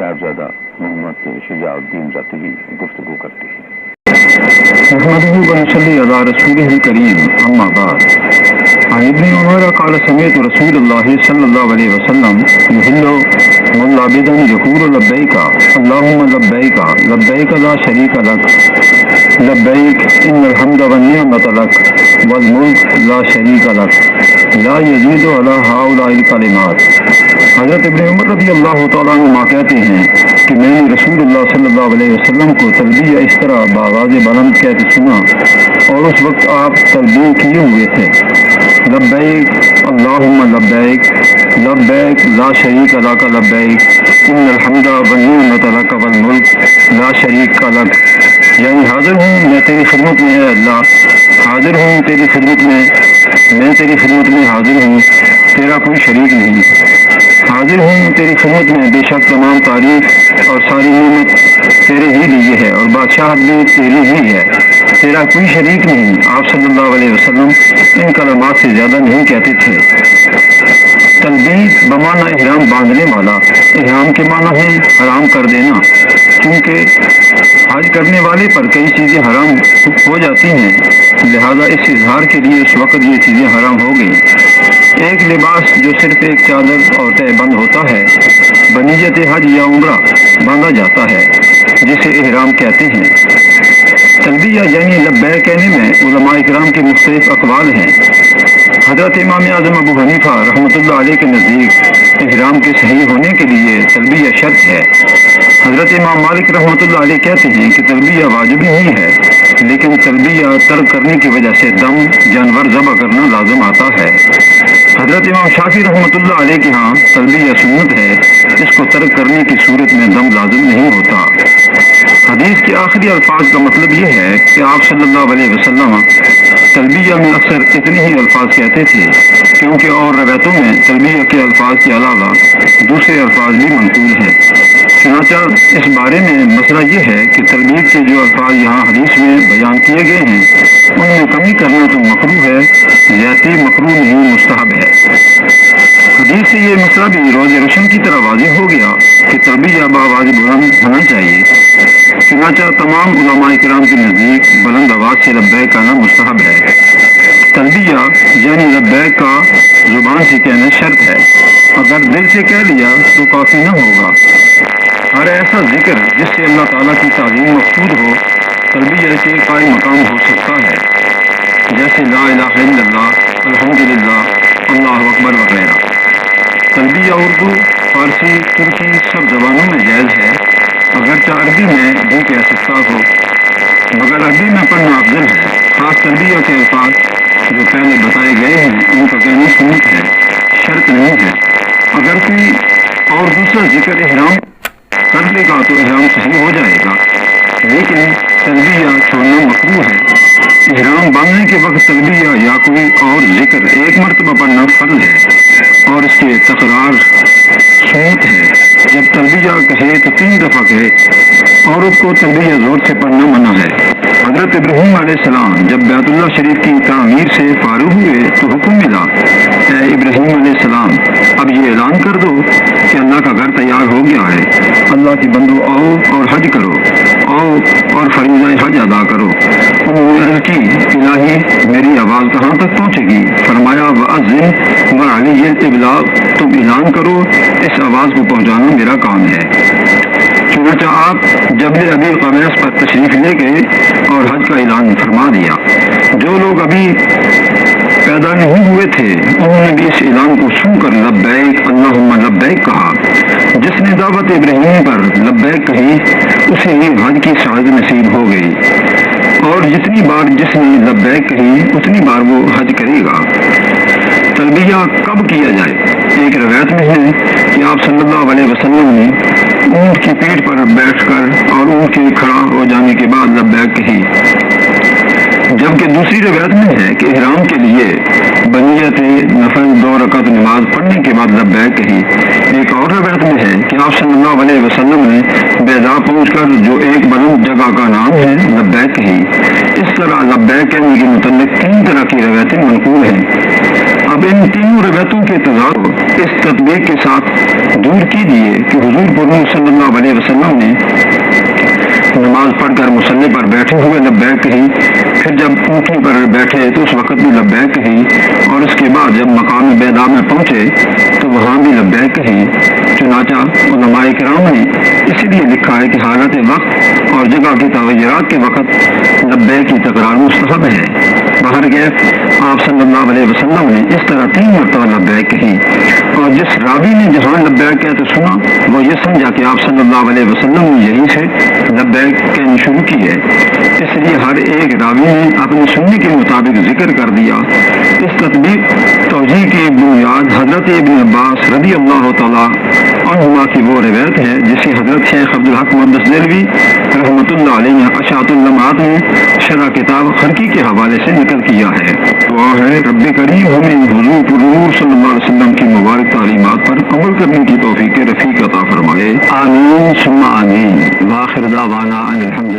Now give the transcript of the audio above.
صاحبزادہ محمد شجاع الدین راتبی گفتگو کرتے ہیں۔ محمد صلی اللہ رسول کریم اما بعد، عن ابن عمر قال سمعت رسول اللہ صلی اللہ علیہ وسلم يحل والعبد يقول لبیک اللہم لبیک لبیک لا شریک لک لبیک ان الحمد والنعمت لک والملک لا شریک لک لا یزید علی ہؤلاء الکلمات۔ حضرت ابن عمر رضی اللہ تعالیٰ عنہ کہتے ہیں کہ میں نے رسول اللہ صلی اللہ علیہ وسلم کو تلبیہ اس طرح بآواز بلند کہتے سنا، اور اس وقت آپ تلبیہ کیے ہوئے تھے، لبیک اللہم لبیک لبیک لا شریک لک لبیک ان الحمد والنعمت لک والملک لا شریک لک، یعنی حاضر ہوں میں تیری خدمت میں، اے اللہ حاضر ہوں تیری خدمت میں تیری خدمت میں حاضر ہوں، تیرا کوئی شریک نہیں، حاضر ہوں تیری خدمت میں، بے شک تمام تعریف اور ساری نعمت تیرے ہی لیے ہے اور بادشاہت بھی تیری ہی ہے، تیرا کوئی شریک نہیں۔ آپ صلی اللہ علیہ وسلم ان کلمات سے زیادہ نہیں کہتے تھے۔ تلبیس بمعنی احرام باندھنے والا، احرام کے معنی ہے حرام کر دینا، کیونکہ حج کرنے والے پر کئی چیزیں حرام ہو جاتی ہیں، لہذا اس اظہار کے لیے اس وقت یہ چیزیں حرام ہو گئیں۔ ایک لباس جو صرف ایک چادر اور تہ بند ہوتا ہے بنیت حج یا عمرہ باندھا جاتا ہے، جسے احرام کہتے ہیں۔ تلبیہ یعنی لبیک کہنے میں علماء اکرام کے مختلف اقوال ہیں۔ حضرت امام اعظم ابو حنیفہ رحمۃ اللہ علیہ کے نزدیک احرام کے صحیح ہونے کے لیے تلبیہ شرط ہے۔ حضرت امام مالک رحمۃ اللہ علیہ کہتے ہیں کہ تلبیہ واجب نہیں ہے، لیکن تلبیہ ترک کرنے کی وجہ سے دم جانور ذبح کرنا لازم آتا ہے۔ حضرت امام شافعی رحمۃ اللہ علیہ کے ہاں تلبیہ سنت ہے، اس کو ترک کرنے کی صورت میں دم لازم نہیں ہوتا۔ حدیث کے آخری الفاظ کا مطلب یہ ہے کہ آپ صلی اللہ علیہ وسلم تلبیہ میں اکثر اتنے ہی الفاظ کہتے تھے، کیونکہ اور روایتوں میں تلبیہ کے الفاظ کے علاوہ دوسرے الفاظ بھی منقول ہیں۔ چنانچہ اس بارے میں مسئلہ یہ ہے کہ تلبیہ کے جو الفاظ یہاں حدیث میں بیان کیے گئے ہیں ان میں کمی کرنا تو مکروہ ہے، زیادتی مکروہ نہیں مستحب ہے۔ حدیث سے یہ مسئلہ بھی روز روشن کی طرح واضح ہو گیا کہ تلبیہ بآواز بلند ہونا چاہیے۔ چنانچہ تمام علماء کرام کے نزدیک بلند آواز سے لبیک کہنا مستحب ہے۔ تلبیہ یعنی لبیک کا زبان سے کہنا شرط ہے، اگر دل سے کہہ لیا تو کافی نہ ہوگا۔ ہر ایسا ذکر جس سے اللہ تعالیٰ کی تعظیم مقصود ہو تلبیہ کے قائم مقام ہو سکتا ہے، جیسے لا الہ الا اللہ، الحمدللہ، اللہ اکبر وغیرہ۔ تلبیہ اردو، فارسی، ترکی سب زبانوں میں جائز ہے، اگرچہ عربی میں بھی کہہ سکتا ہو، مگر عربی میں پڑھنا افضل ہے۔ خاص تلبیہ کے الفاظ جو پہلے بتائے گئے ہیں ان کا کہنا سنت ہے، شرط نہیں ہے۔ اگر کوئی اور دوسرا ذکر احرام کر لے گا تو احرام صحیح ہو جائے گا، لیکن تلبیہ چھوڑنا مکروہ ہے۔ احرام باندھنے کے وقت تلبیہ یا کوئی اور ذکر ایک مرتبہ پڑھنا فرض ہے اور اس کے تکرار سنت ہے۔ جب تلبیہ کہے تو 3 دفعہ کہے، عورت کو تلبیہ زور سے پڑھنا منع ہے۔ حضرت ابراہیم علیہ السلام جب بیت اللہ شریف کی تعمیر سے فارغ ہوئے تو حکم ملا، اے ابراہیم علیہ السلام اب یہ اعلان کر دو کہ اللہ کا گھر تیار ہو گیا ہے، اللہ کے بندو آؤ اور حج کرو، آؤ اور فریضہ حج ادا کرو۔ انہوں نے عرض کی، الہی میری آواز کہاں تک پہنچے گی؟ فرمایا، وَأَذِّن وَعَلَيَّ الْإِبْلَاغُ، تم اعلان کرو، اس آواز کو پہنچانا میرا کام ہے۔ چنانچہ آپ جبل ابی قبیس پر تشریف لے گئے اور حج کا اعلان فرما دیا۔ جو لوگ ابھی پیدا نہیں ہوئے تھے انہوں نے بھی اس اعلان کو سن کر لبیک اللہم لبیک کہا۔ جس نے دعوت ابراہیم پر لبیک کہی اسے ہی حج کی سعادت نصیب ہو گئی، اور جتنی بار جس نے لبیک کہی اتنی بار وہ حج کرے گا۔ تلبیہ کب کیا جائے؟ ایک روایت میں ہے کہ آپ صلی اللہ علیہ وسلم نے اونٹ کی پیٹھ پر بیٹھ کر اور اونٹ کے کھڑا ہو جانے کے بعد لبیک کہی، جبکہ دوسری روایت میں ہے کہ احرام کے لیے بنیت نفل 2 رکعت نماز پڑھنے کے بعد لبیک کہی۔ ایک اور روایت میں ہے کہ آپ صلی اللہ علیہ وسلم نے بیضا پہنچ کر جو ایک بلند جگہ کا نام ہے لبیک کہی۔ اس طرح لبیک کہنے کے متعلق 3 طرح کی روایتیں منقول ہیں۔ اب اب ان تینوں روایتوں کے تضاد اس تطبیق کے ساتھ دور کیجیے کہ حضور پر صلی اللہ علیہ وسلم نے نماز پڑھ کر مصلی پر بیٹھے ہوئے لبیک کہی، پھر جب اونٹنی پر بیٹھے تو اس وقت بھی لبیک کہی، اور اس کے بعد جب مقام بیضاء میں پہنچے تو وہاں بھی لبیک کہی۔ چنانچہ علماء کرام نے اسی لیے لکھا ہے کہ حالت وقت اور جگہ کی تغیرات کے وقت لبیک کی تکرار مستحب ہے۔ بہرکیف آپ صلی اللہ علیہ وسلم نے اس طرح 3 مرتبہ لبیک کہی، اور جس راوی نے جہاں لبیک کہتے سنا وہ یہ سمجھا کہ آپ صلی اللہ علیہ وسلم نے یہیں سے لبیک کہنی شروع کی ہے، اس لیے ہر ایک راوی نے اپنی سننے کے مطابق ذکر کر دیا۔ اس تطبیق توجیہ کی بنیاد حضرت ابن عباس رضی اللہ تعالیٰ عنہما کی وہ روایت ہے جسے حضرت شیخ عبدالحق محدث دہلوی رحمۃ اللہ علیہ نے اشاعت اللمعات میں شرح کتاب خرقی کے حوالے سے نقل کیا ہے۔ دعا ہے رب کریم ہمیں حضور صلی اللہ علیہ وسلم کی مبارک تعلیمات پر عمل کرنے کی توفیق رفیق عطا فرمائے، آمین ثم آمین۔ وآخر دعوانا ان الحمد